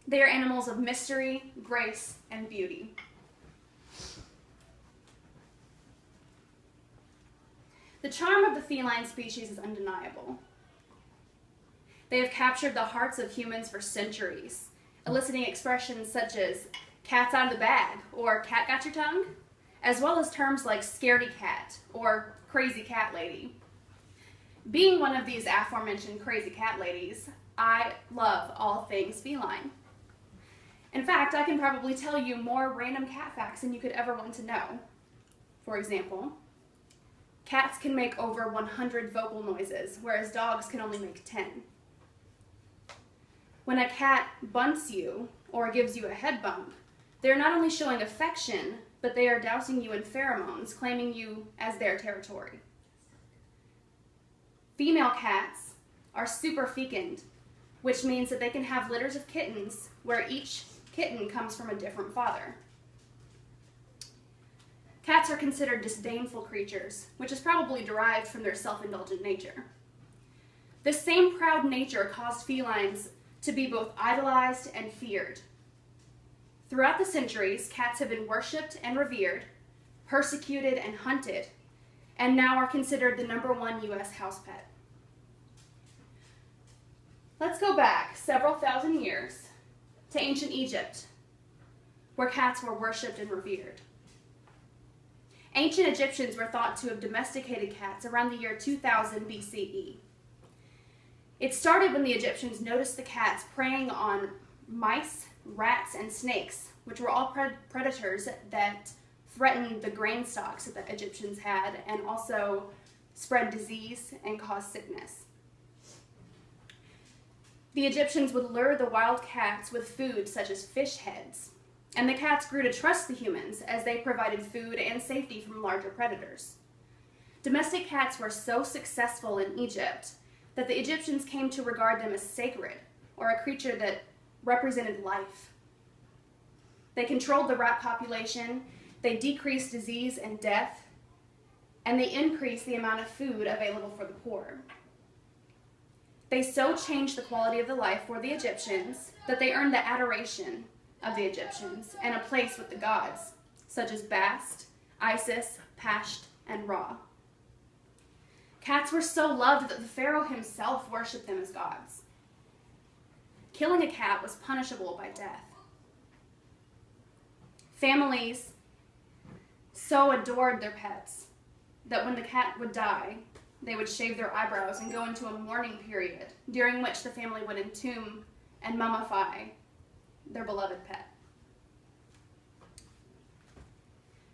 They are animals of mystery, grace, and beauty. The charm of the feline species is undeniable. They have captured the hearts of humans for centuries, eliciting expressions such as cat's out of the bag or cat got your tongue, as well as terms like scaredy cat or crazy cat lady. Being one of these aforementioned crazy cat ladies, I love all things feline. In fact, I can probably tell you more random cat facts than you could ever want to know. For example, cats can make over 100 vocal noises, whereas dogs can only make 10. When a cat bunts you or gives you a head bump, they're not only showing affection, but they are dousing you in pheromones, claiming you as their territory. Female cats are super fecund, which means that they can have litters of kittens where each kitten comes from a different father. Cats are considered disdainful creatures, which is probably derived from their self-indulgent nature. This same proud nature caused felines to be both idolized and feared. Throughout the centuries, cats have been worshipped and revered, persecuted and hunted, and now are considered the #1 U.S. house pet. Let's go back several thousand years to ancient Egypt, where cats were worshipped and revered. Ancient Egyptians were thought to have domesticated cats around the year 2000 BCE. It started when the Egyptians noticed the cats preying on mice, rats, and snakes, which were all predators that threatened the grain stocks that the Egyptians had and also spread disease and caused sickness. The Egyptians would lure the wild cats with food such as fish heads, and the cats grew to trust the humans as they provided food and safety from larger predators. Domestic cats were so successful in Egypt that the Egyptians came to regard them as sacred, or a creature that represented life. They controlled the rat population, they decreased disease and death, and they increased the amount of food available for the poor. They so changed the quality of the life for the Egyptians that they earned the adoration of the Egyptians and a place with the gods, such as Bast, Isis, Pasht, and Ra. Cats were so loved that the pharaoh himself worshipped them as gods. Killing a cat was punishable by death. Families so adored their pets that when the cat would die, they would shave their eyebrows and go into a mourning period, during which the family would entomb and mummify their beloved pet.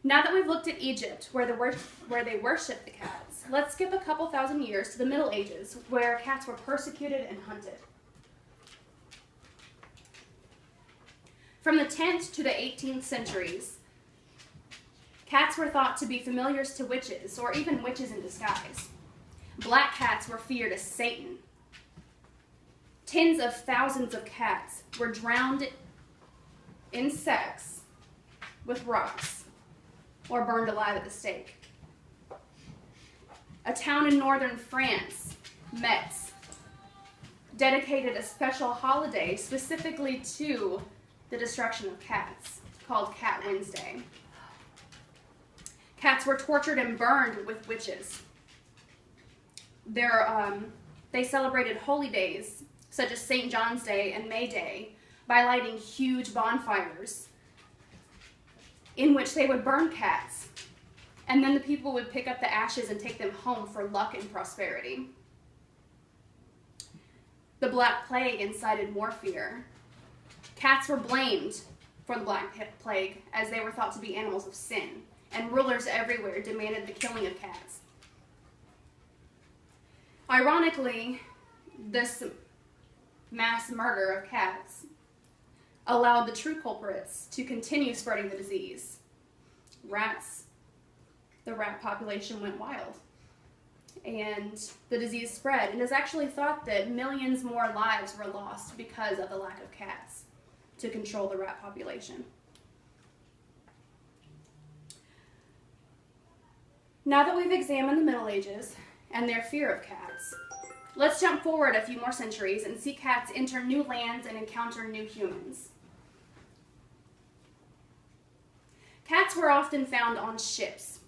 Now that we've looked at Egypt, where they worshipped the cats, let's skip a couple thousand years to the Middle Ages, where cats were persecuted and hunted. From the 10th to the 18th centuries, cats were thought to be familiars to witches, or even witches in disguise. Black cats were feared as Satan. Tens of thousands of cats were drowned in sex with rocks or burned alive at the stake. A town in northern France, Metz, dedicated a special holiday specifically to the destruction of cats, called Cat Wednesday. Cats were tortured and burned with witches. They celebrated holy days, such as St. John's Day and May Day, by lighting huge bonfires in which they would burn cats, and then the people would pick up the ashes and take them home for luck and prosperity. The Black Plague incited more fear. Cats were blamed for the Black Plague as they were thought to be animals of sin, and rulers everywhere demanded the killing of cats. Ironically, this mass murder of cats allowed the true culprits to continue spreading the disease. Rats, the rat population went wild, and the disease spread. And it's actually thought that millions more lives were lost because of the lack of cats to control the rat population. Now that we've examined the Middle Ages and their fear of cats, Let's jump forward a few more centuries and see cats enter new lands and encounter new humans. Cats were often found on ships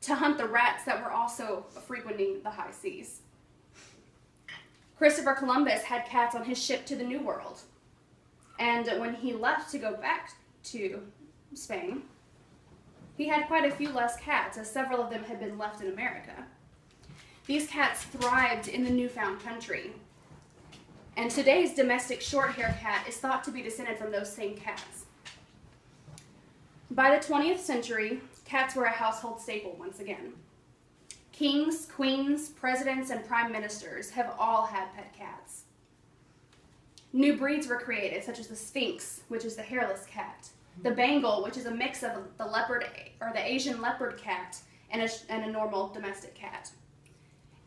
to hunt the rats that were also frequenting the high seas. Christopher Columbus had cats on his ship to the New World. And when he left to go back to Spain, he had quite a few less cats, as several of them had been left in America. These cats thrived in the newfound country. And today's domestic short-haired cat is thought to be descended from those same cats. By the 20th century, cats were a household staple once again. Kings, queens, presidents, and prime ministers have all had pet cats. New breeds were created, such as the Sphinx, which is the hairless cat, the Bengal, which is a mix of the leopard or the Asian leopard cat and a normal domestic cat,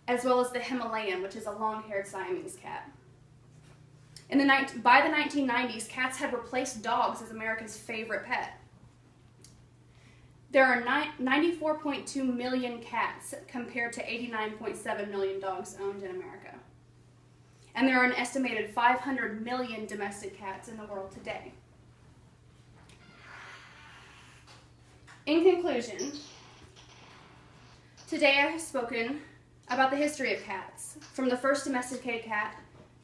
as well as the Himalayan, which is a long-haired Siamese cat. By the 1990s, cats had replaced dogs as America's favorite pet. There are 94.2 million cats compared to 89.7 million dogs owned in America. And there are an estimated 500 million domestic cats in the world today. In conclusion, today I have spoken about the history of cats, from the first domesticated cat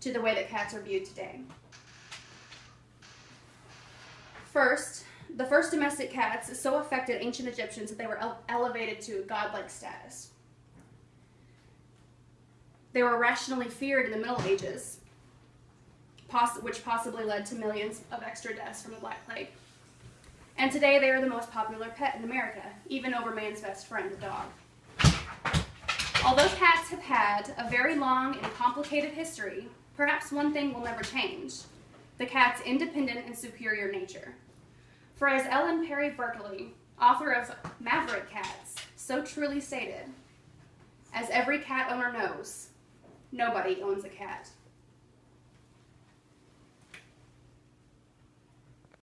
to the way that cats are viewed today. First, the first domestic cats so affected ancient Egyptians that they were elevated to a godlike status. They were rationally feared in the Middle Ages, which possibly led to millions of extra deaths from the Black Plague. And today they are the most popular pet in America, even over man's best friend, the dog. Although cats have had a very long and complicated history, perhaps one thing will never change: the cat's independent and superior nature. For as Ellen Perry Berkeley, author of Maverick Cats, so truly stated, as every cat owner knows, nobody owns a cat.